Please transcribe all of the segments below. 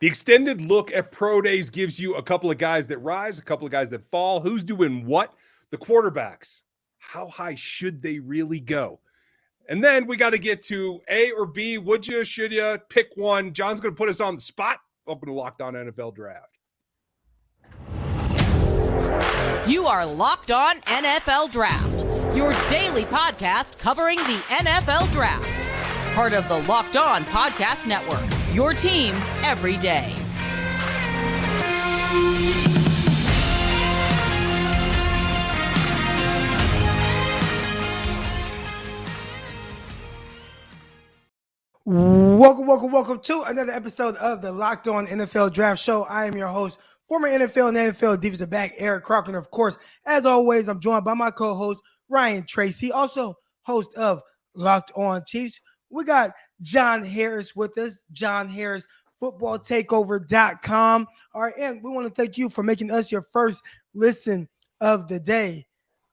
The extended look at pro days gives you a couple of guys that rise, a couple of guys that fall. Who's doing what? The quarterbacks. How high should they really go? And then we got to get to A or B. Would you, should you pick one? John's going to put us on the spot. Welcome to Locked On NFL Draft. You are Locked On NFL Draft, your daily podcast covering the NFL Draft. Part of the Locked On Podcast Network, your team every day. Welcome to another episode of the Locked On NFL Draft Show. I am your host, former NFL and NFL defensive back Eric Crocker. And of course, as always, I'm joined by my co-host, Ryan Tracy, also host of Locked On Chiefs. We got John Harris with us, John Harris, footballtakeover.com. All right, and we want to thank you for making us your first listen of the day.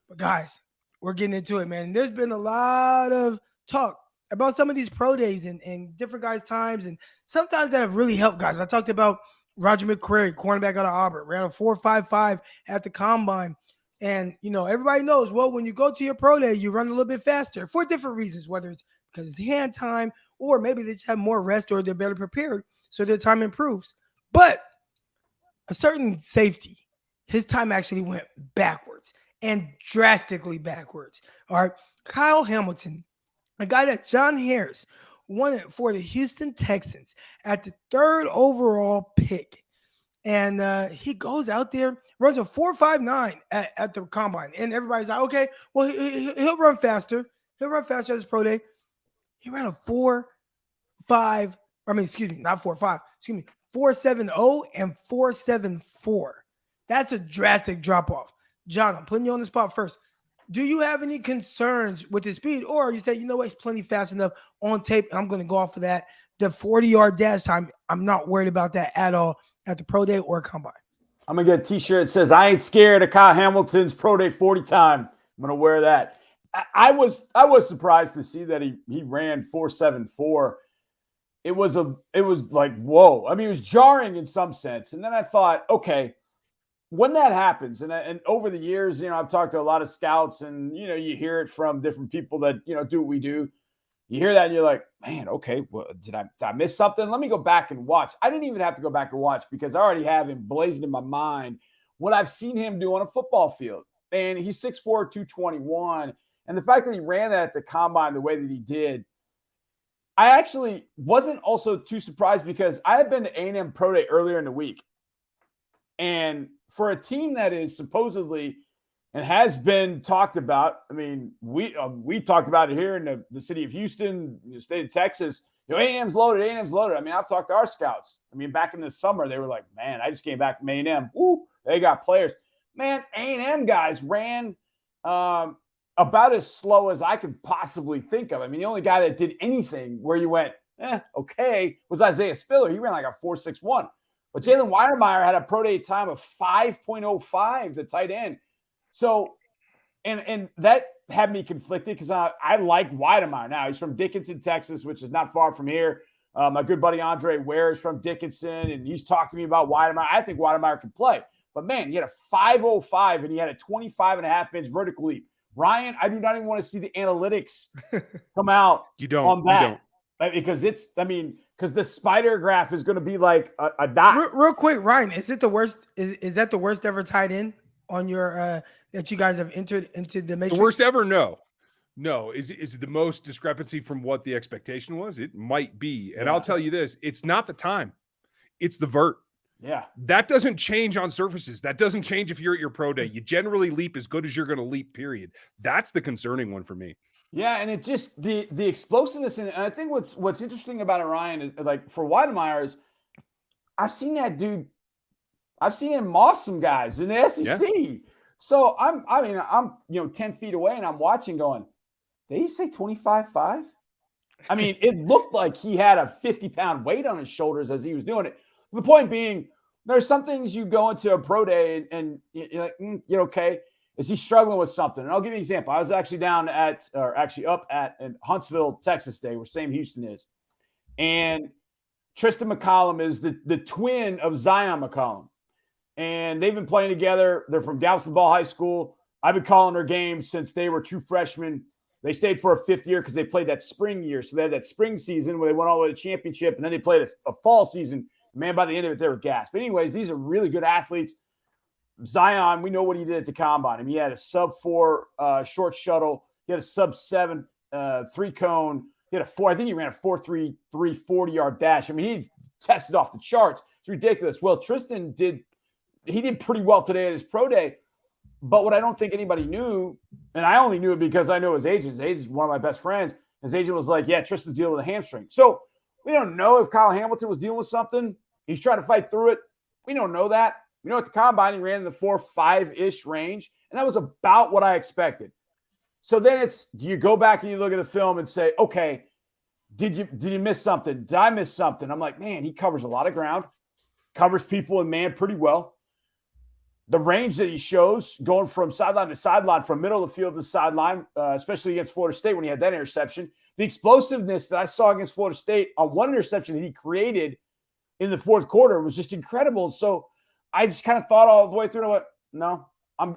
But guys, we're getting into it, man. There's been a lot of talk about some of these pro days and different guys' times, and sometimes that have really helped guys. I talked about Roger McCreary, cornerback out of Auburn, ran a 4.55 at the combine. And, you know, everybody knows, well, when you go to your pro day, you run a little bit faster for different reasons, whether it's because it's hand time or maybe they just have more rest or they're better prepared, so their time improves. But a certain safety, his time actually went backwards and drastically backwards. All right, Kyle Hamilton, a guy that John Harris wanted for the Houston Texans at the 3rd overall pick. And he goes out there, runs a 4.59 at the combine. And everybody's like, okay, well, he'll run faster. He'll run faster at his pro day. He ran a 4.70 and 4.74. That's a drastic drop-off. John, I'm putting you on the spot first. Do you have any concerns with his speed? Or you say, you know what, he's plenty fast enough on tape. I'm going to go off of that. The 40-yard dash time, I'm not worried about that at all at the pro day or combine. I'm going to get a t-shirt that says, I ain't scared of Kyle Hamilton's pro day 40 time. I'm going to wear that. I was surprised to see that he ran 4.74. It was like, whoa. I mean, it was jarring in some sense. And then I thought, okay, when that happens, and over the years, you know, I've talked to a lot of scouts, and, you know, you hear it from different people that, you know, do what we do. You hear that and you're like, man, okay, well, did I miss something? Let me go back and watch. I didn't even have to go back and watch because I already have him blazing in my mind what I've seen him do on a football field. And he's 6'4", 221. And the fact that he ran that at the combine the way that he did, I actually wasn't also too surprised because I had been to A&M Pro Day earlier in the week. And for a team that is supposedly and has been talked about, I mean, we talked about it here in the city of Houston, the state of Texas. You know, A&M's loaded, A&M's loaded. I mean, I've talked to our scouts. I mean, back in the summer, they were like, man, I just came back from A&M. Woo, they got players. Man, A&M guys ran about as slow as I could possibly think of. I mean, the only guy that did anything where you went, okay, was Isaiah Spiller. He ran like a 4.61. But Jalen Weidemeyer had a pro day time of 5.05, the tight end. So, and that had me conflicted because I like Weidemeyer. Now, he's from Dickinson, Texas, which is not far from here. My good buddy Andre Ware is from Dickinson, and he's talked to me about Weidemeyer. I think Weidemeyer can play. But, man, he had a 5.05, and he had a 25.5-inch vertical leap. Ryan, I do not even want to see the analytics come out on that. Because because the spider graph is going to be like a dot. Real quick, Ryan, is it the worst? Is that the worst ever tight end on your that you guys have entered into the matrix? The worst ever? No. Is it the most discrepancy from what the expectation was? It might be. And I'll tell you this, it's not the time. It's the vert. Yeah. That doesn't change on surfaces. That doesn't change if you're at your pro day. You generally leap as good as you're going to leap, period. That's the concerning one for me. Yeah, and it just the explosiveness in it. And I think what's interesting about it, Ryan, is like for Weidemeyer is I've seen that dude. I've seen him moss some guys in the SEC. Yeah. So I'm 10 feet away and I'm watching going, did he say 25.5? I mean, it looked like he had a 50-pound weight on his shoulders as he was doing it. The point being, there's some things you go into a pro day and you're like, you're okay. Is he struggling with something? And I'll give you an example. I was actually up at in Huntsville, Texas Day, where Sam Houston is. And Tristan McCollum is the twin of Zion McCollum. And they've been playing together. They're from Galveston Ball High School. I've been calling their games since they were true freshmen. They stayed for a fifth year because they played that spring year. So they had that spring season where they went all the way to the championship, and then they played a fall season. Man, by the end of it, they were gassed. But anyways, these are really good athletes. Zion, we know what he did at the combine. I mean, he had a sub-4 short shuttle. He had a sub-7 three-cone. He had a 4. I think he ran a 4.33 40-yard dash. I mean, he tested off the charts. It's ridiculous. Well, Tristan did pretty well today at his pro day. But what I don't think anybody knew, and I only knew it because I know his agent. His agent is one of my best friends. His agent was like, yeah, Tristan's dealing with a hamstring. So we don't know if Kyle Hamilton was dealing with something. He's trying to fight through it. We don't know that. We know at the combine, he ran in the 4.5-ish range, and that was about what I expected. So then do you go back and you look at the film and say, okay, did you miss something? Did I miss something? I'm like, man, he covers a lot of ground, covers people in man pretty well. The range that he shows going from sideline to sideline, from middle of the field to sideline, especially against Florida State when he had that interception, the explosiveness that I saw against Florida State on one interception that he created in the fourth quarter was just incredible. So I just kind of thought all the way through and I went, no,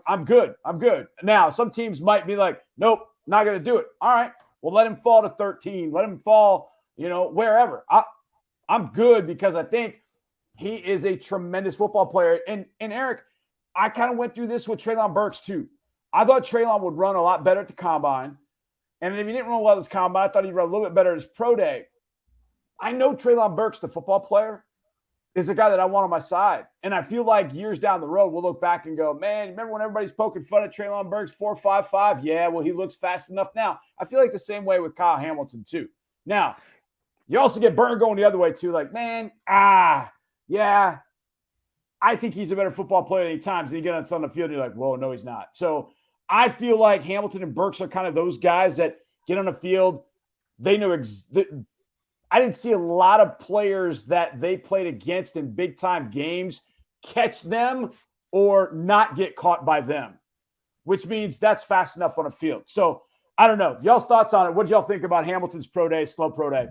I'm good. I'm good. Now, some teams might be like, nope, not going to do it. All right, well, let him fall to 13. Let him fall, wherever. I'm good because I think he is a tremendous football player. And Eric, I kind of went through this with Treylon Burks too. I thought Treylon would run a lot better at the combine. And if he didn't run well at his combine, I thought he'd run a little bit better at his pro day. I know Treylon Burks, the football player, is a guy that I want on my side. And I feel like years down the road, we'll look back and go, man, remember when everybody's poking fun at Treylon Burks, 4.55? Yeah, well, he looks fast enough now. I feel like the same way with Kyle Hamilton too. Now, you also get burned going the other way too. Like, man, yeah, I think he's a better football player than times. And you get on the field and you're like, whoa, no, he's not. So I feel like Hamilton and Burks are kind of those guys that get on the field. They know I didn't see a lot of players that they played against in big-time games catch them or not get caught by them, which means that's fast enough on a field. So I don't know. Y'all's thoughts on it. What did y'all think about Hamilton's pro day, slow pro day?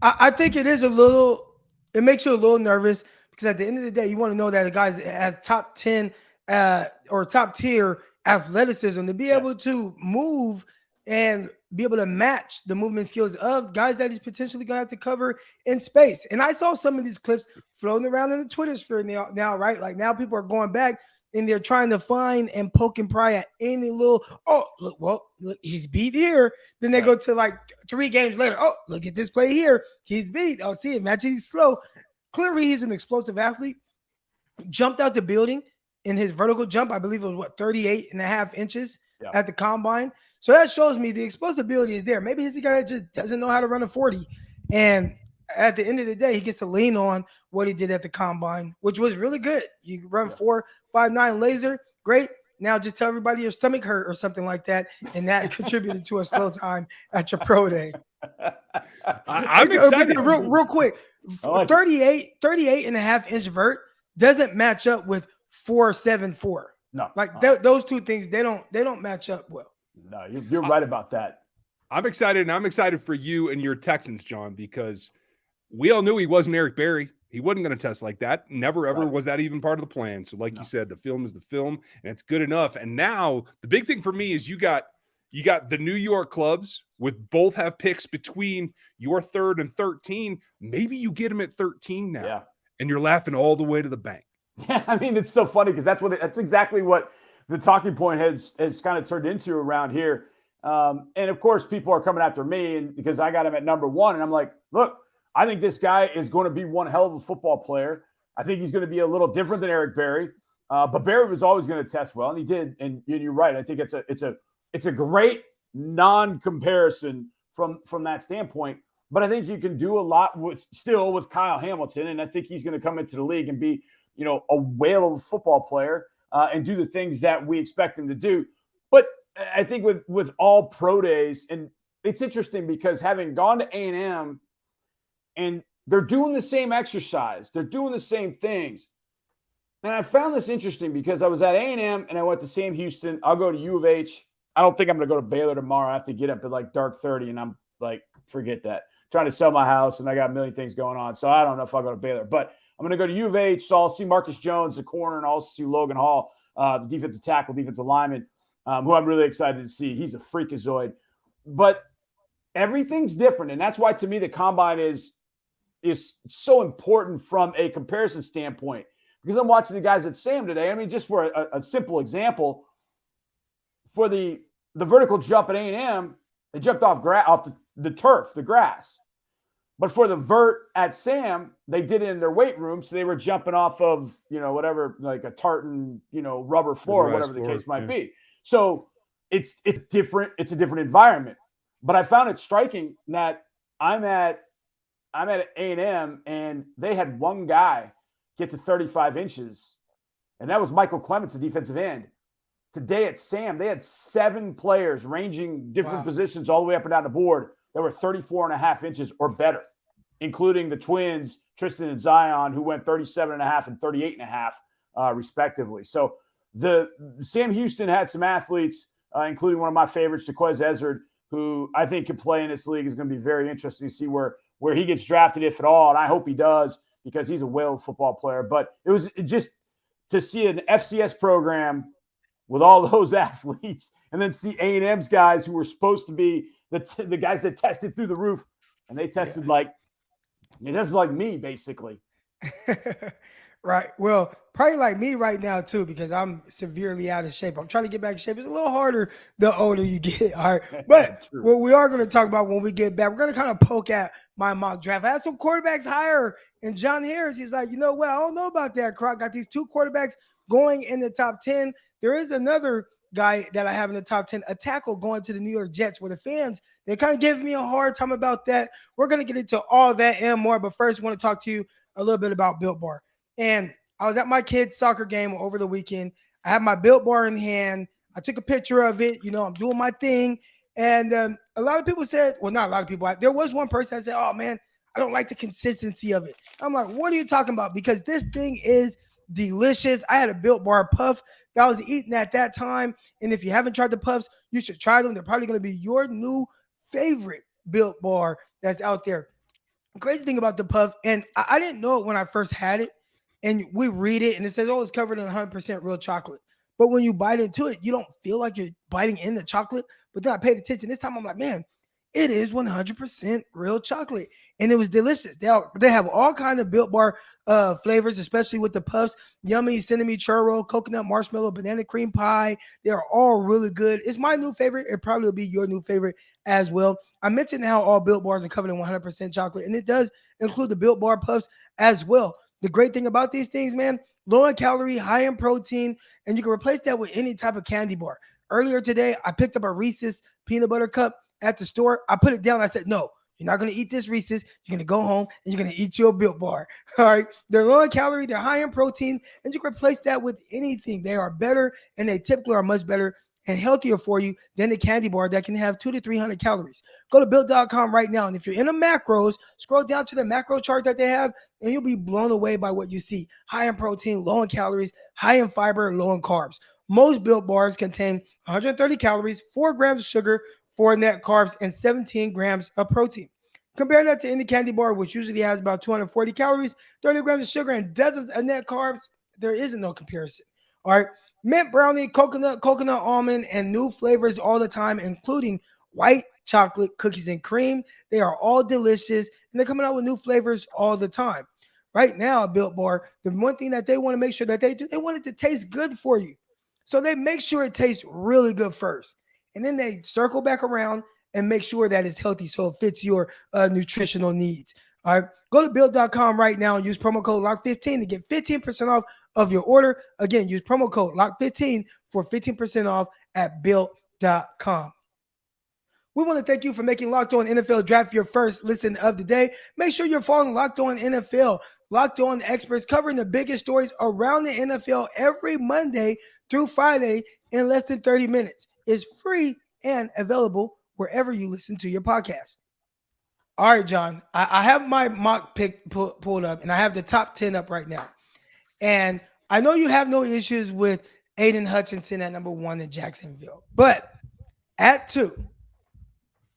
I think it makes you a little nervous because at the end of the day, you want to know that a guy has top 10 or top tier athleticism to be able to move and be able to match the movement skills of guys that he's potentially going to have to cover in space. And I saw some of these clips floating around in the Twitter sphere now, right? Like now people are going back and they're trying to find and poke and pry at any little, look, he's beat here. Then they go to like 3 games later. Oh, look at this play here. He's beat. Oh, see it. Imagine he's slow. Clearly he's an explosive athlete. Jumped out the building in his vertical jump. I believe it was 38.5 inches at the combine. So that shows me the explosibility is there. Maybe he's a guy that just doesn't know how to run a 40. And at the end of the day, he gets to lean on what he did at the combine, which was really good. You run 4.59 laser. Great. Now just tell everybody your stomach hurt or something like that. And that contributed to a slow time at your pro day. I'm excited. Real quick. 38.5 inch vert doesn't match up with 4.74. No. Like those two things, they don't match up well. No, you're right about that. I'm excited, and I'm excited for you and your Texans, John, because we all knew he wasn't Eric Berry. He wasn't going to test like that. Never, ever was that even part of the plan. So like you said, the film is the film, and it's good enough. And now the big thing for me is you got the New York clubs with both have picks between your 3rd and 13. Maybe you get him at 13 now, and you're laughing all the way to the bank. Yeah, I mean, it's so funny because that's exactly what the talking point has kind of turned into around here. And of course, people are coming after me because I got him at number 1. And I'm like, look, I think this guy is going to be one hell of a football player. I think he's going to be a little different than Eric Berry. But Berry was always going to test well, and he did. And you're right. I think it's a great non-comparison from that standpoint. But I think you can do a lot with Kyle Hamilton. And I think he's going to come into the league and be, a whale of a football player. And do the things that we expect him to do. But I think with all pro days, and it's interesting because having gone to A&M and they're doing the same exercise, they're doing the same things. And I found this interesting because I was at A&M and I went to Sam Houston. I'll go to U of H. I don't think I'm going to go to Baylor tomorrow. I have to get up at like dark 30 and I'm like, forget that. trying to sell my house, and I got a million things going on. So I don't know if I'll go to Baylor. But I'm going to go to U of H, so I'll see Marcus Jones, the corner, and I'll also see Logan Hall, the defensive tackle, defensive lineman, who I'm really excited to see. He's a freakazoid. But everything's different, and that's why, to me, the combine is so important from a comparison standpoint, because I'm watching the guys at Sam today. I mean, just for a simple example, for the vertical jump at A&M, they jumped off the turf, the grass. But for the vert at Sam, they did it in their weight room, so they were jumping off of, whatever, like a tartan, rubber floor, whatever the case might be. So it's different. It's a different environment. But I found it striking that I'm at A&M, and they had one guy get to 35 inches, and that was Michael Clements, the defensive end. Today at Sam, they had 7 players ranging different positions all the way up and down the board that were 34.5 inches or better, including the twins, Tristan and Zion, who went 37.5 and 38.5, respectively. So the Sam Houston had some athletes, including one of my favorites, Jaquez Ezzard, who I think can play in this league. Is going to be very interesting to see where he gets drafted, if at all. And I hope he does, because he's a whale football player. But it was just to see an FCS program with all those athletes, and then see A&M's guys who were supposed to be the guys that tested through the roof, and they tested like me, basically. Right. Well, probably like me right now too, because I'm severely out of shape. I'm trying to get back in shape. It's a little harder the older you get. All right. But what we are going to talk about when we get back, we're going to kind of poke at my mock draft. I had some quarterbacks higher, and John Harris, he's like, I don't know about that, Croc. Got these 2 quarterbacks going in the top 10. There is another guy that I have in the top 10, a tackle going to the New York Jets, where the fans, they kind of give me a hard time about that. We're going to get into all that and more. But first, I want to talk to you a little bit about Built Bar. And I was at my kid's soccer game over the weekend. I had my Built Bar in hand. I took a picture of it. I'm doing my thing. And a lot of people said, well, not a lot of people. There was one person that said, oh, man, I don't like the consistency of it. I'm like, what are you talking about? Because this thing is delicious. I had a Built Bar puff that I was eating at that time. And if you haven't tried the puffs, you should try them. They're probably going to be your new favorite Built Bar that's out there. The crazy thing about the puff, and I didn't know it when I first had it, and we read it, and it says, oh, it's covered in 100% real chocolate. But when you bite into it, you don't feel like you're biting in the chocolate. But then I paid attention. This time I'm like, man, it is 100% real chocolate. And it was delicious. They have all kinds of Built Bar flavors, especially with the puffs. Yummy, cinnamon churro, coconut marshmallow, banana cream pie. They're all really good. It's my new favorite. It probably will be your new favorite as well. I mentioned how all Built Bars are covered in 100% chocolate, and it does include the Built Bar puffs as well. The great thing about these things, man, low in calorie, high in protein, and you can replace that with any type of candy bar. Earlier today, I picked up a Reese's peanut butter cup at the store. I put it down. I said, no, you're not going to eat this Reese's. You're going to go home and you're going to eat your Built Bar. All right. They're low in calorie. They're high in protein, and you can replace that with anything. They are better, and they typically are much better and healthier for you than the candy bar that can have 200 to 300 calories. Go to Built.com right now, and if you're in the macros, scroll down to the macro chart that they have, and you'll be blown away by what you see. High in protein, low in calories, high in fiber, low in carbs. Most Built Bars contain 130 calories, 4 grams of sugar, 4 net carbs, and 17 grams of protein. Compare that to any candy bar, which usually has about 240 calories, 30 grams of sugar, and dozens of net carbs. There isn't no comparison. All right. Mint brownie, coconut almond, and new flavors all the time, including white chocolate, cookies, and cream. They are all delicious, and they're coming out with new flavors all the time. Right now, Built Bar, the one thing that they want to make sure that they do, they want it to taste good for you. So they make sure it tastes really good first, and then they circle back around and make sure that it's healthy so it fits your nutritional needs. All right, go to Built.com right now and use promo code LOCK15 to get 15% off of your order. Again, use promo code LOCK15 for 15% off at Built.com. We want to thank you for making Locked On NFL Draft your first listen of the day. Make sure you're following Locked On NFL. Locked On experts covering the biggest stories around the NFL every Monday through Friday in less than 30 minutes. It's free and available wherever you listen to your podcast. All right, John, I have my mock pick pulled up, and I have the top 10 up right now. And I know you have no issues with Aiden Hutchinson at number 1 in Jacksonville. But at 2,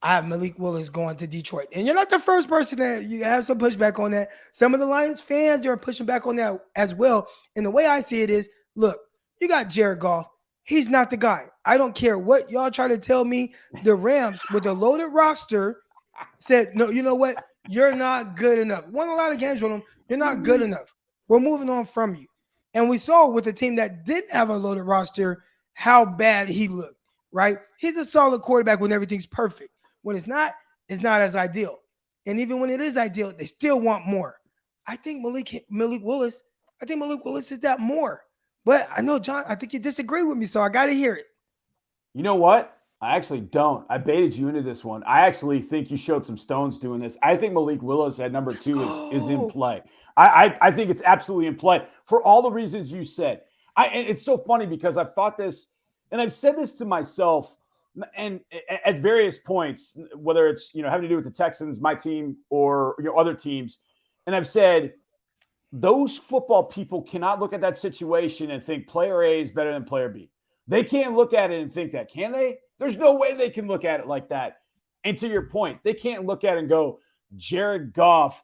I have Malik Willis going to Detroit. And you're not the first person that you have some pushback on that. Some of the Lions fans are pushing back on that as well. And the way I see it is, look, you got Jared Goff. He's not the guy. I don't care what y'all try to tell me. The Rams, with a loaded roster, said, no, you know what? You're not good enough. Won a lot of games with him. You're not good enough. We're moving on from you. And we saw with a team that didn't have a loaded roster how bad he looked, right? He's a solid quarterback when everything's perfect. When it's not as ideal. And even when it is ideal, they still want more. I think Malik Willis is that more. But I know, John, I think you disagree with me, so I got to hear it. You know what? I actually don't. I baited you into this one. I actually think you showed some stones doing this. I think Malik Willis at number 2 is in play. I think it's absolutely in play for all the reasons you said. And it's so funny because I've thought this, and I've said this to myself, and at various points, whether it's having to do with the Texans, my team, or other teams, and I've said those football people cannot look at that situation and think player A is better than player B. They can't look at it and think that, can they? There's no way they can look at it like that. And to your point, they can't look at it and go, Jared Goff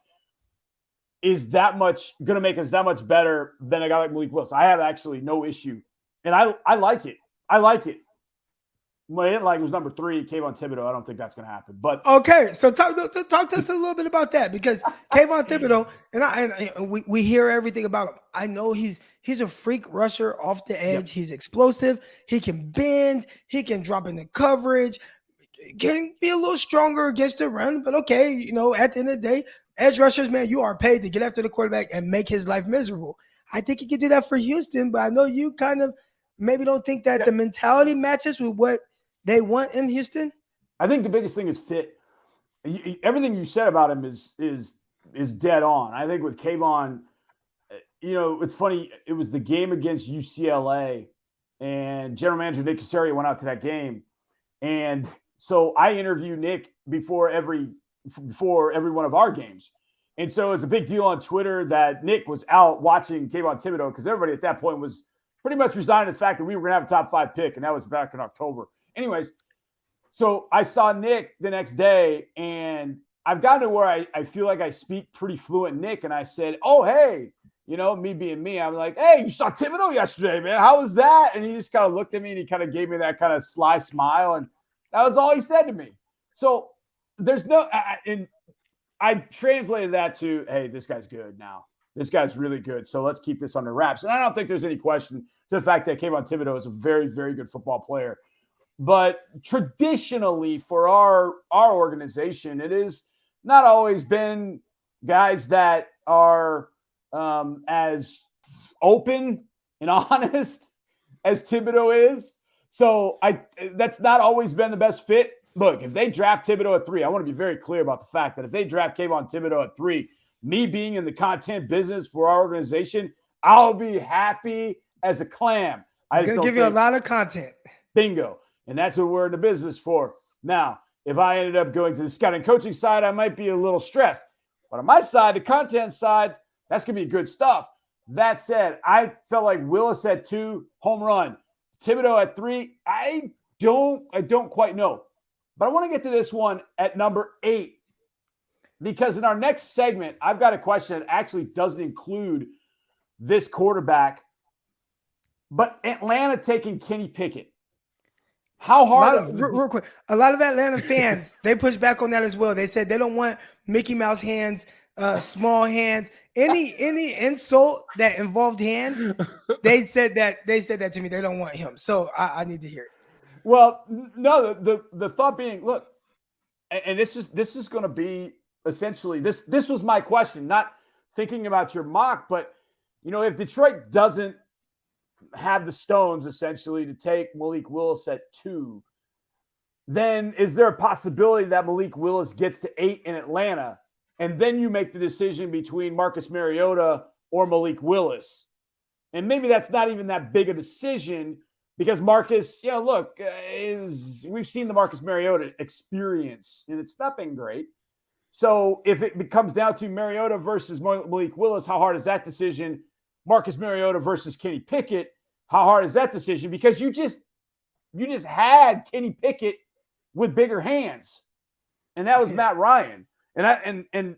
is that much going to make us that much better than a guy like Malik Willis. I have actually no issue, and I like it. I like it. What I didn't like was number 3, Kayvon Thibodeaux. I don't think that's going to happen. But okay, so talk to us a little bit about that, because Kayvon Thibodeaux, and we hear everything about him. I know he's a freak rusher off the edge. Yep. He's explosive. He can bend. He can drop into coverage. Can be a little stronger against the run, but okay, at the end of the day, edge rushers, man, you are paid to get after the quarterback and make his life miserable. I think he could do that for Houston, but I know you kind of maybe don't think that the mentality matches with what they want in Houston. I think the biggest thing is fit. Everything you said about him is dead on. I think with Kayvon, it's funny. It was the game against UCLA, and General Manager Nick Caserio went out to that game, and so I interview Nick before every one of our games, and so it was a big deal on Twitter that Nick was out watching Kayvon Thibodeaux, because everybody at that point was pretty much resigned to the fact that we were going to have a top 5 pick, and that was back in October. Anyways, so I saw Nick the next day, and I've gotten to where I feel like I speak pretty fluent Nick, and I said, oh, hey, me being me, I'm like, hey, you saw Thibodeaux yesterday, man. How was that? And he just kind of looked at me, and he kind of gave me that kind of sly smile, and that was all he said to me. So there's no and I translated that to, hey, this guy's good now. This guy's really good, so let's keep this under wraps. And I don't think there's any question to the fact that Kayvon Thibodeaux is a very, very good football player. But traditionally for our organization, it has not always been guys that are as open and honest as Thibodeaux is. So that's not always been the best fit. Look, if they draft Thibodeaux at 3, I want to be very clear about the fact that if they draft Kayvon Thibodeaux at 3, me being in the content business for our organization, I'll be happy as a clam. It's going to give you a lot of content. Bingo. And that's what we're in the business for. Now, if I ended up going to the scouting coaching side, I might be a little stressed. But on my side, the content side, that's going to be good stuff. That said, I felt like Willis at 2, home run. Thibodeaux at 3, I don't quite know. But I want to get to this one at number 8. Because in our next segment, I've got a question that actually doesn't include this quarterback. But Atlanta taking Kenny Pickett. How hard? Real quick, a lot of Atlanta fans, they push back on that as well. They said they don't want Mickey Mouse hands, small hands, any insult that involved hands. They said that to me. They don't want him. So I need to hear it. Well, no, the thought being, look, and this is going to be essentially this was my question, not thinking about your mock, but if Detroit doesn't have the stones essentially to take Malik Willis at 2, then is there a possibility that Malik Willis gets to 8 in Atlanta, and then you make the decision between Marcus Mariota or Malik Willis? And maybe that's not even that big a decision, because Marcus, we've seen the Marcus Mariota experience, and it's not been great. So if it comes down to Mariota versus Malik Willis, how hard is that decision? Marcus Mariota versus Kenny Pickett, how hard is that decision? Because you just had Kenny Pickett with bigger hands. and that was Matt Ryan. And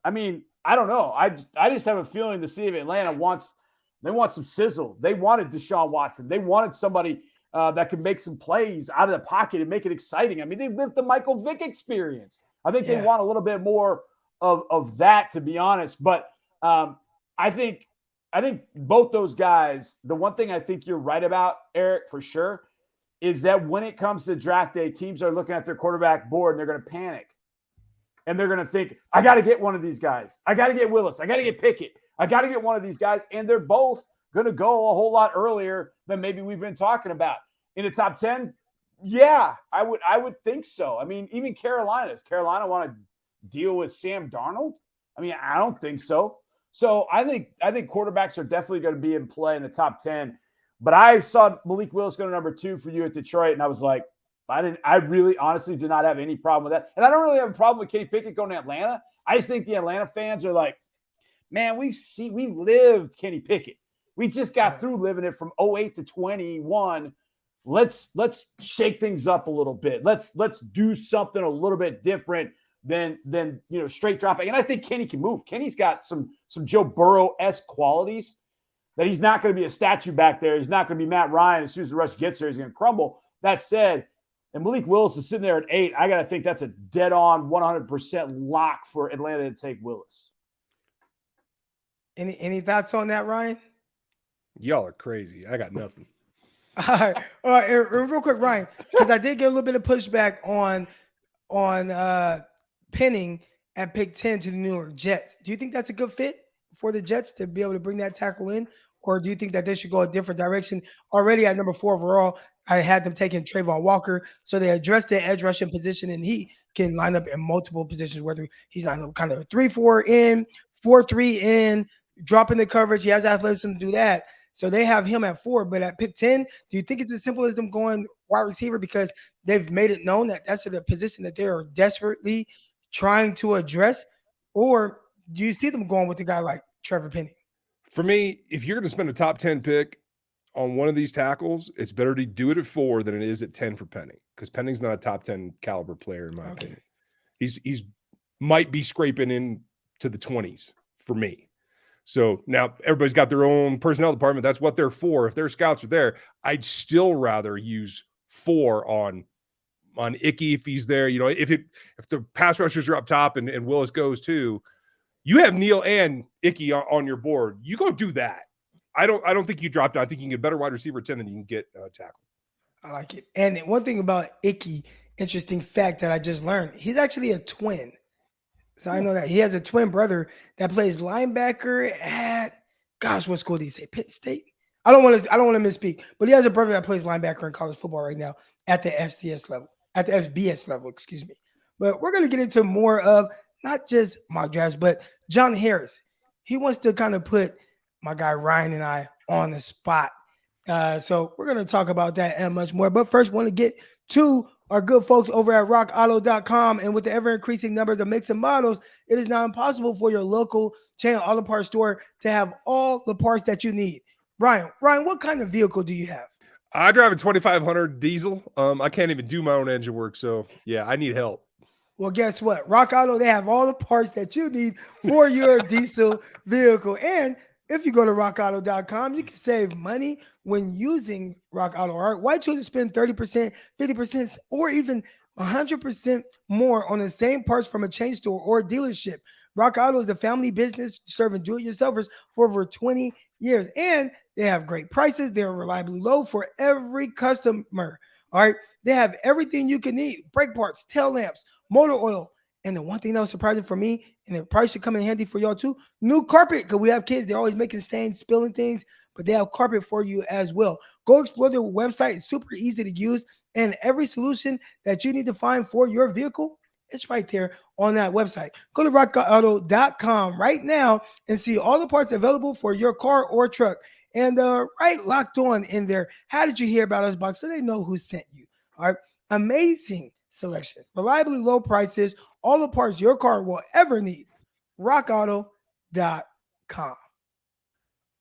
I mean, I don't know. I just have a feeling the city of Atlanta want some sizzle. They wanted Deshaun Watson. They wanted somebody that could make some plays out of the pocket and make it exciting. I mean, they lived the Michael Vick experience. I think they want a little bit more of that, to be honest. But I think both those guys, the one thing I think you're right about, Eric, for sure, is that when it comes to draft day, teams are looking at their quarterback board and they're going to panic. And they're going to think, I got to get one of these guys. I got to get Willis. I got to get Pickett. I got to get one of these guys. And they're both going to go a whole lot earlier than maybe we've been talking about. In the top 10, yeah, I would think so. I mean, even Carolina want to deal with Sam Darnold? I mean, I don't think so. So I think quarterbacks are definitely going to be in play in the top 10. But I saw Malik Willis go to number 2 for you at Detroit, and I was like, I really honestly did not have any problem with that. And I don't really have a problem with Kenny Pickett going to Atlanta. I just think the Atlanta fans are like, man, we lived Kenny Pickett. We just got through living it from 08 to 21. Let's shake things up a little bit. Let's do something a little bit different than straight dropping. And I think Kenny can move. Kenny's got some Joe Burrow-esque qualities that he's not going to be a statue back there. He's not going to be Matt Ryan. As soon as the rush gets there, he's going to crumble. That said, and Malik Willis is sitting there at 8. I got to think that's a dead-on 100% lock for Atlanta to take Willis. Any thoughts on that, Ryan? Y'all are crazy. I got nothing. All right. Real quick, Ryan, because I did get a little bit of pushback on pinning at pick 10 to the New York Jets. Do you think that's a good fit for the Jets to be able to bring that tackle in? Or do you think that they should go a different direction? Already at number 4 overall, I had them taking Trayvon Walker. So they addressed the edge rushing position, and he can line up in multiple positions, whether he's lined up kind of a 3-4 in, 4-3 in, dropping the coverage. He has athleticism to do that. So they have him at 4. But at pick 10, do you think it's as simple as them going wide receiver because they've made it known that that's the position that they are desperately trying to address? Or do you see them going with a guy like Trevor Penny? For me, if you're going to spend a top 10 pick on one of these tackles, it's better to do it at 4 than it is at 10 for Penny, because Penny's not a top 10 caliber player in my opinion. He's might be scraping in to the 20s for me. So now everybody's got their own personnel department. That's what they're for. If their scouts are there, I'd still rather use 4 on Icky if he's there. You know, if the pass rushers are up top and Willis goes too, you have Neal and Icky on your board. You go do that. I don't think you drop down. I think you can get better wide receiver 10 than you can get tackle. I like it. And one thing about Icky, interesting fact that I just learned, he's actually a twin. So I know that he has a twin brother that plays linebacker at, what school did he say? Pitt State? I don't want to misspeak, but he has a brother that plays linebacker in college football right now at the FBS level, excuse me. But we're going to get into more of not just mock drafts, but John Harris. He wants to kind of put my guy Ryan and I on the spot. So we're going to talk about that and much more. But first, want to get to our good folks over at rockauto.com. And with the ever-increasing numbers of makes and models, it is now impossible for your local chain auto parts store to have all the parts that you need. Ryan, what kind of vehicle do you have? I drive a 2500 diesel. I can't even do my own engine work. So, yeah, I need help. Well, guess what? Rock Auto, they have all the parts that you need for your diesel vehicle. And if you go to rockauto.com, you can save money when using Rock Auto. All right, why choose to spend 30%, 50%, or even 100% more on the same parts from a chain store or dealership? Rock Auto is a family business serving do-it-yourselfers for over 20 years. And they have great prices. They're reliably low for every customer. All right, they have everything you can need: brake parts, tail lamps, motor oil. And the one thing that was surprising for me, and the price should come in handy for y'all too, new carpet, because we have kids. They're always making stains, spilling things, but they have carpet for you as well. Go explore their website. It's super easy to use, and every solution that you need to find for your vehicle, it's right there on that website. Go to rockauto.com right now and see all the parts available for your car or truck. And right locked on in there, how did you hear about us box, so they know who sent you. All right, amazing selection, reliably low prices, all the parts your car will ever need. rockauto.com.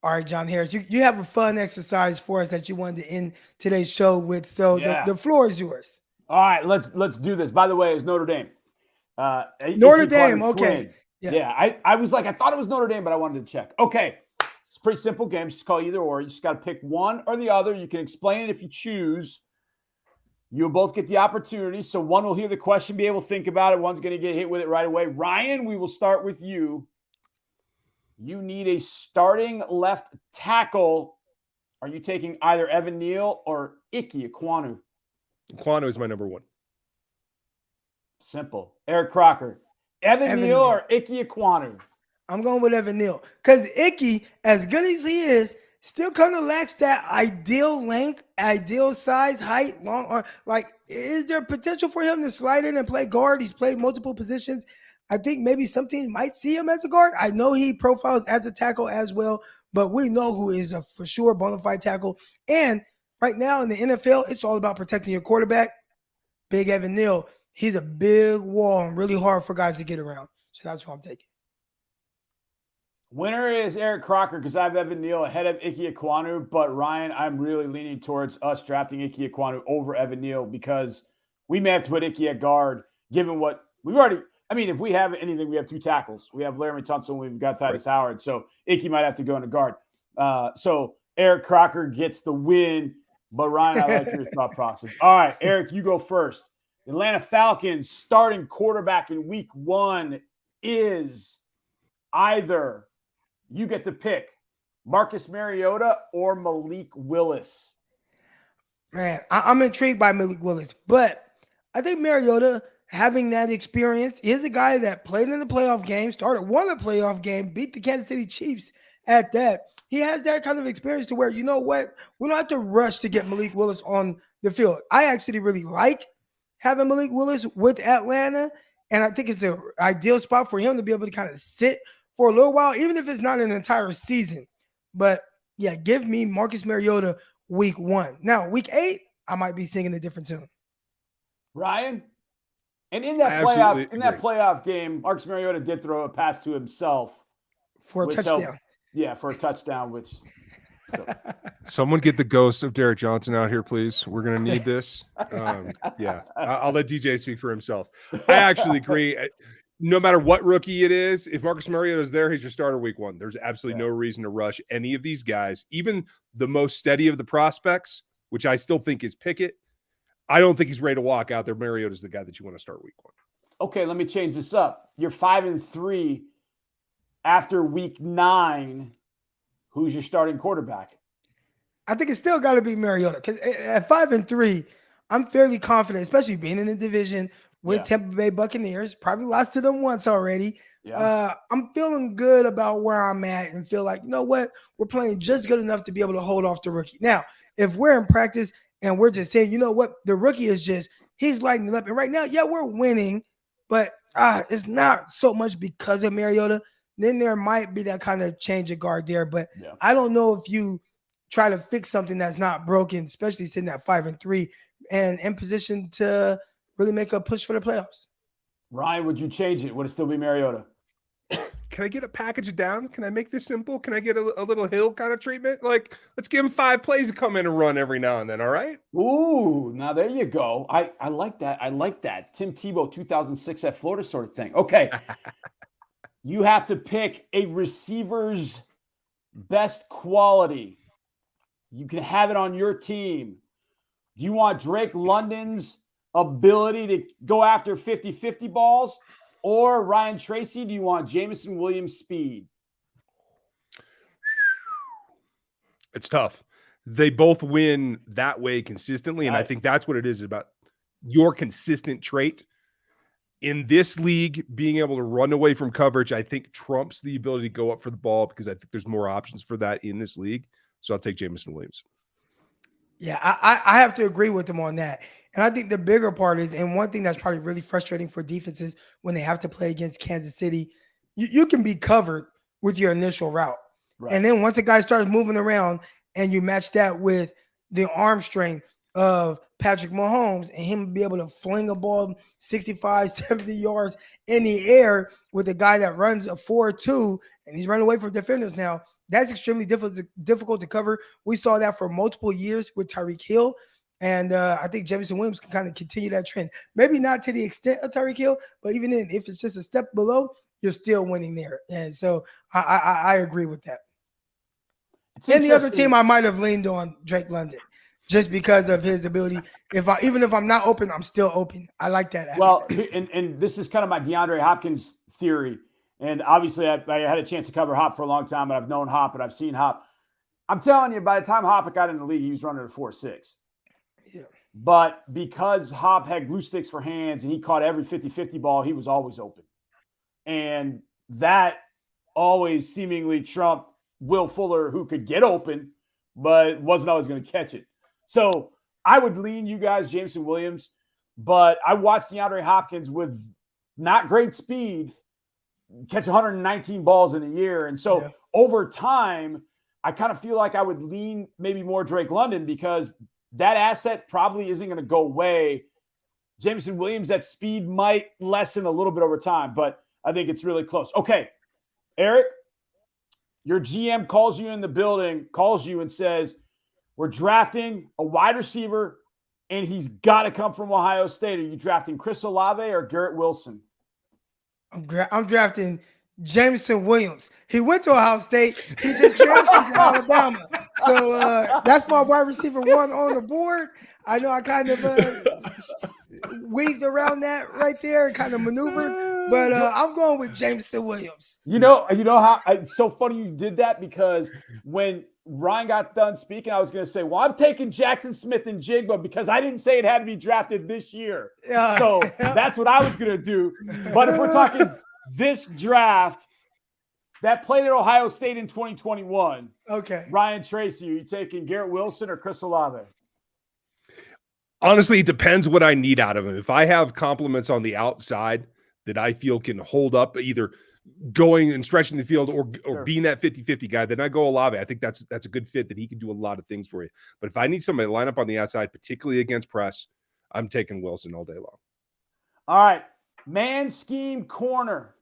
All right, John Harris, you have a fun exercise for us that you wanted to end today's show with. So the floor is yours. All right, let's do this. By the way, it's Notre Dame. Notre Dame. Okay. Yeah. I was like, I thought it was Notre Dame, but I wanted to check. Okay. It's a pretty simple game. Just call either or. You just got to pick one or the other. You can explain it if you choose. You'll both get the opportunity. So one will hear the question, be able to think about it. One's going to get hit with it right away. Ryan, we will start with you. You need a starting left tackle. Are you taking either Evan Neal or Ike Ekwonu? Ekwonu is my number one. Simple. Eric Crocker. Evan Neal or Ike Ekwonu? I'm going with Evan Neal. Because Ike, as good as he is, still kind of lacks that ideal length, ideal size, height, long arm. Like, is there potential for him to slide in and play guard? He's played multiple positions. I think maybe some teams might see him as a guard. I know he profiles as a tackle as well, but we know who is a for sure bona fide tackle. And right now in the NFL, it's all about protecting your quarterback. Big Evan Neal, he's a big wall and really hard for guys to get around. So that's who I'm taking. Winner is Eric Crocker because I have Evan Neal ahead of Ike Ekwonu. But Ryan, I'm really leaning towards us drafting Ike Ekwonu over Evan Neal because we may have to put Ike at guard given what we've already – I mean, if we have anything, we have two tackles. We have Laramie Tunsil, we've got Titus Howard. So Ike might have to go into guard. So Eric Crocker gets the win. But Ryan, I like your thought process. All right, Eric, you go first. The Atlanta Falcons starting quarterback in week 1 is either – you get to pick Marcus Mariota or Malik Willis. Man, I'm intrigued by Malik Willis, but I think Mariota, having that experience, is a guy that played in the playoff game, won a playoff game, beat the Kansas City Chiefs at that. He has that kind of experience to where, you know what, we don't have to rush to get Malik Willis on the field. I actually really like having Malik Willis with Atlanta, and I think it's an ideal spot for him to be able to kind of sit for a little while, even if it's not an entire season. But yeah, give me Marcus Mariota week 1. Now, week 8, I might be singing a different tune. Ryan? And in that playoff game, Marcus Mariota did throw a pass to himself. For a touchdown. For a touchdown, which Someone get the ghost of Derek Johnson out here, please. We're going to need this. I'll let DJ speak for himself. I actually agree. No matter what rookie it is, if Marcus Mariota is there, he's your starter week 1. There's absolutely no reason to rush any of these guys, even the most steady of the prospects, which I still think is Pickett. I don't think he's ready to walk out there. Mariota's the guy that you want to start week 1. Okay, let me change this up. You're 5-3 after week 9. Who's your starting quarterback? I think it's still got to be Mariota because at 5-3, I'm fairly confident, especially being in the division with Tampa Bay Buccaneers. Probably lost to them once already. Yeah. I'm feeling good about where I'm at and feel like, you know what, we're playing just good enough to be able to hold off the rookie. Now, if we're in practice and we're just saying, you know what, the rookie is just, he's lighting it up. And right now, we're winning, but it's not so much because of Mariota. Then there might be that kind of change of guard there. But I don't know if you try to fix something that's not broken, especially sitting at 5-3 and in position to really make a push for the playoffs. Ryan, would you change it? Would it still be Mariota? Can I get a package down? Can I make this simple? Can I get a little Hill kind of treatment? Like, let's give him 5 plays to come in and run every now and then, all right? Ooh, now there you go. I like that. I like that. Tim Tebow, 2006 at Florida sort of thing. Okay. You have to pick a receiver's best quality. You can have it on your team. Do you want Drake London's ability to go after 50-50 balls, or Ryan Tracy? Do you want Jameson Williams' speed? It's tough. They both win that way consistently, and I think that's what it is about your consistent trait. In this league, being able to run away from coverage, I think trumps the ability to go up for the ball because I think there's more options for that in this league. So I'll take Jameson Williams. Yeah, I have to agree with them on that. And I think the bigger part is, and one thing that's probably really frustrating for defenses when they have to play against Kansas City, you can be covered with your initial route. Right. And then once a guy starts moving around and you match that with the arm strength of Patrick Mahomes and him be able to fling a ball 65, 70 yards in the air with a guy that runs a 4.2 and he's running away from defenders now, that's extremely difficult to cover. We saw that for multiple years with Tyreek Hill. And I think Jameson Williams can kind of continue that trend. Maybe not to the extent of Tyreek Hill, but even then, if it's just a step below, you're still winning there. And so I agree with that. And the other team, I might have leaned on Drake London just because of his ability. Even if I'm not open, I'm still open. I like that aspect. Well, and this is kind of my DeAndre Hopkins theory. And obviously, I had a chance to cover Hop for a long time, and I've known Hop, and I've seen Hop. I'm telling you, by the time Hop got in the league, he was running a 4.6. Yeah. But because Hop had glue sticks for hands and he caught every 50-50 ball, he was always open. And that always seemingly trumped Will Fuller, who could get open, but wasn't always going to catch it. So I would lean you guys, Jameson Williams, but I watched DeAndre Hopkins with not great speed catch 119 balls in a year. And so over time, I kind of feel like I would lean maybe more Drake London because that asset probably isn't going to go away. Jameson Williams, that speed might lessen a little bit over time, but I think it's really close. Okay, Eric, your GM calls you in the building, calls you and says, we're drafting a wide receiver, and he's got to come from Ohio State. Are you drafting Chris Olave or Garrett Wilson? I'm drafting Jameson Williams. He went to Ohio State. He just transferred to Alabama. So that's my wide receiver one on the board. I know I kind of weaved around that right there and kind of maneuvered, but I'm going with Jameson Williams. You know how it's so funny you did that because when Ryan got done speaking, I was going to say, well, I'm taking Jackson Smith and Jigba because I didn't say it had to be drafted this year. So that's what I was going to do. But if we're talking this draft that played at Ohio State in 2021, okay, Ryan Tracy, are you taking Garrett Wilson or Chris Olave? Honestly, it depends what I need out of him. If I have compliments on the outside that I feel can hold up either going and stretching the field or being that 50-50 guy, then I go Olave. I think that's a good fit that he can do a lot of things for you. But if I need somebody to line up on the outside, particularly against press, I'm taking Wilson all day long. All right. Man scheme corner.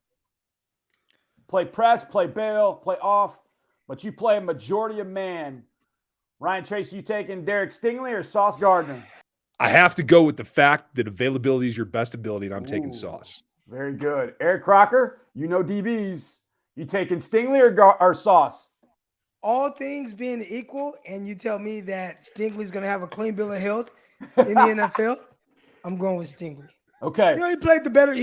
Play press, play bail, play off, but you play a majority of man. Ryan Tracy, you taking Derek Stingley or Sauce Gardner? I have to go with the fact that availability is your best ability, and I'm taking Sauce. Very good. Eric Crocker, you know DBs. You taking Stingley or Sauce? All things being equal, and you tell me that Stingley's going to have a clean bill of health in the NFL, I'm going with Stingley. Okay. You know, he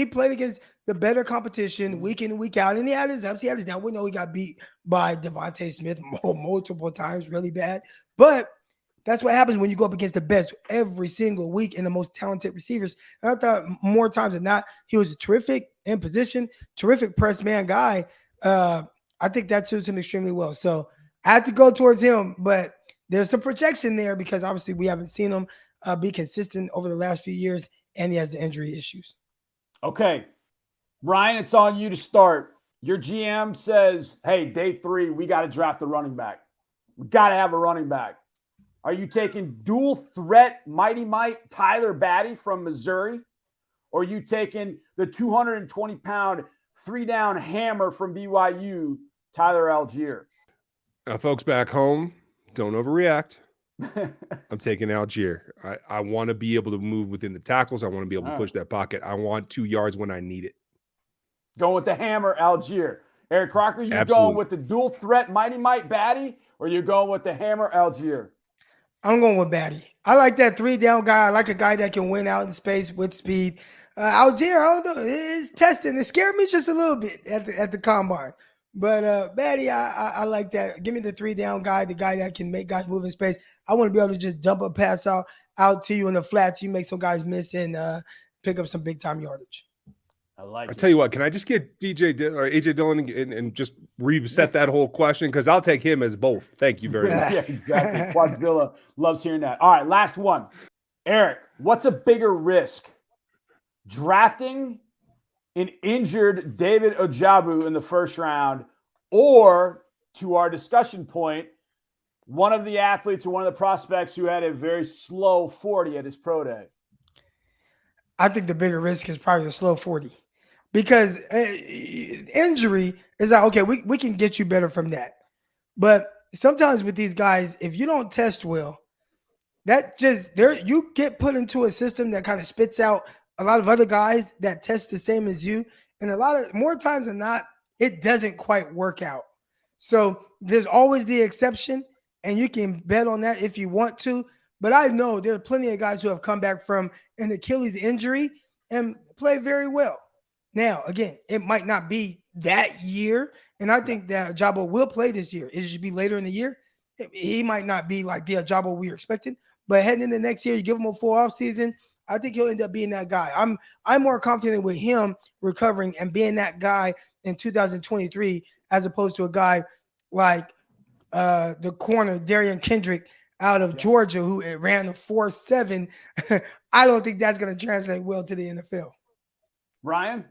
played against the better competition week in and week out, and he had his ups, he had his downs. We know he got beat by Devontae Smith multiple times, really bad. But that's what happens when you go up against the best every single week and the most talented receivers. And I thought more times than not, he was a terrific in position, terrific press man guy. I think that suits him extremely well. So I had to go towards him, but there's some projection there because obviously we haven't seen him be consistent over the last few years, and he has the injury issues. Okay. Ryan, it's on you to start. Your GM says, hey, day 3, we got to draft a running back. We got to have a running back. Are you taking dual threat Mighty Mite Tyler Batty from Missouri? Or are you taking the 220-pound 3-down hammer from BYU, Tyler Algier? Now, folks back home, don't overreact. I'm taking Algier. I want to be able to move within the tackles. I want to be able to push that pocket. I want 2 yards when I need it. Going with the hammer, Algier. Eric Crocker, you going with the dual threat Mighty Mite Batty, or you going with the hammer, Algier? I'm going with Batty. I like that 3-down guy. I like a guy that can win out in space with speed. Algier, I don't know. It's testing. It scared me just a little bit at the combine. But Batty, I like that. Give me the 3-down guy, the guy that can make guys move in space. I want to be able to just dump a pass out to you in the flats. You make some guys miss and pick up some big-time yardage. I'll tell you what, can I just get AJ Dillon and just reset that whole question? Because I'll take him as both. Thank you very much. Yeah, exactly. Quadzilla loves hearing that. All right, last one. Eric, what's a bigger risk? Drafting an injured David Ojabo in the first round, or, to our discussion point, one of the athletes or one of the prospects who had a very slow 40 at his pro day? I think the bigger risk is probably the slow 40. Because injury is like, okay, we can get you better from that. But sometimes with these guys, if you don't test well, You get put into a system that kind of spits out a lot of other guys that test the same as you. And more times than not, it doesn't quite work out. So there's always the exception, and you can bet on that if you want to. But I know there are plenty of guys who have come back from an Achilles injury and play very well. Now, again, it might not be that year, and I think that Ajabo will play this year. It should be later in the year. He might not be like the Ajabo we were expecting, but heading into next year, you give him a full off season, I think he'll end up being that guy. I'm more confident with him recovering and being that guy in 2023 as opposed to a guy like the corner Darian Kendrick out of Georgia who ran a 4.7. I don't think that's going to translate well to the NFL. Ryan,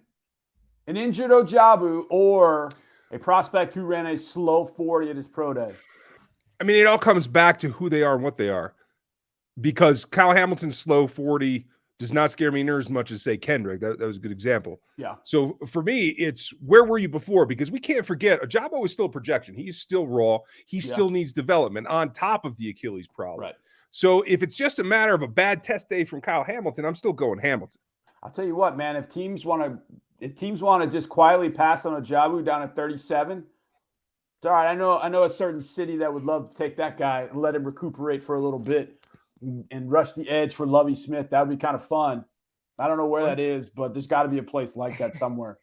an injured Ojabu or a prospect who ran a slow 40 at his pro day? I mean, it all comes back to who they are and what they are. Because Kyle Hamilton's slow 40 does not scare me near as much as, say, Kendrick. That was a good example. Yeah. So for me, it's where were you before? Because we can't forget, Ajabo is still a projection. He's still raw. He still needs development on top of the Achilles problem. Right. So if it's just a matter of a bad test day from Kyle Hamilton, I'm still going Hamilton. I'll tell you what, man, if teams want to just quietly pass on Ajabu down at 37, it's all right. I know a certain city that would love to take that guy and let him recuperate for a little bit and rush the edge for Lovie Smith. That would be kind of fun. I don't know where that is, but there's got to be a place like that somewhere.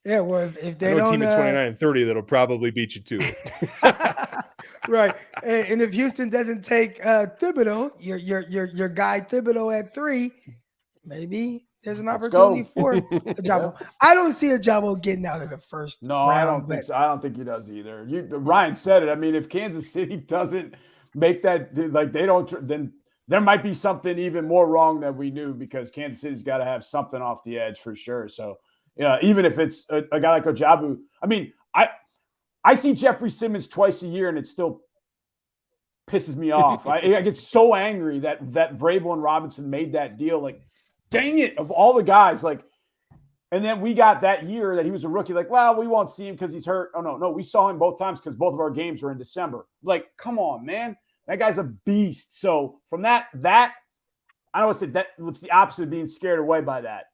Yeah, well, if they don't, a team at 29 and 30 that'll probably beat you to it. Right, and if Houston doesn't take Thibodeaux, your guy Thibodeaux at 3, maybe there's an opportunity for Ajabo. I don't see Ajabo getting out of the first. No, I don't think so. I don't think he does either. Ryan said it. I mean, if Kansas City doesn't make that, like they don't, then there might be something even more wrong than we knew, because Kansas City's got to have something off the edge for sure. So, yeah, even if it's a guy like Ajabu, I mean, I see Jeffrey Simmons twice a year and it still pisses me off. I get so angry that Vrabel and Robinson made that deal. Like, dang it, of all the guys, like, and then we got that year that he was a rookie. Like, well, we won't see him because he's hurt. Oh, no, we saw him both times because both of our games were in December. Like, come on, man. That guy's a beast. So from that I don't want to say that what's the opposite of being scared away by that.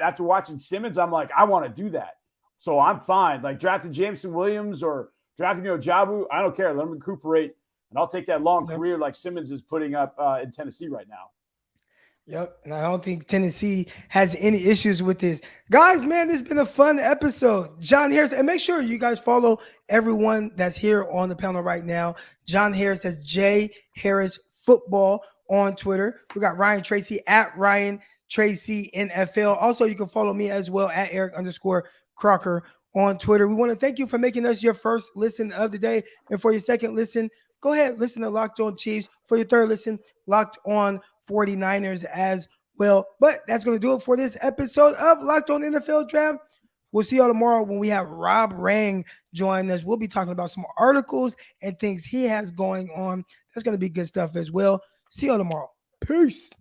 After watching Simmons, I'm like, I want to do that. So I'm fine. Like drafting Jameson Williams or drafting Ajabu, I don't care. Let him recuperate, and I'll take that long career like Simmons is putting up in Tennessee right now. Yep, and I don't think Tennessee has any issues with this. Guys, man, this has been a fun episode. John Harris, and make sure you guys follow everyone that's here on the panel right now. John Harris, that's J Harris Football on Twitter. We got Ryan Tracy at Ryan Tracy NFL. Also, you can follow me as well at Eric_Crocker on Twitter. We want to thank you for making us your first listen of the day. And for your second listen, go ahead, listen to Locked On Chiefs. For your third listen, Locked On 49ers as well. But that's going to do it for this episode of Locked On NFL Draft. We'll see y'all tomorrow when we have Rob Rang join us. We'll be talking about some articles and things he has going on. That's going to be good stuff as well. See y'all tomorrow. Peace.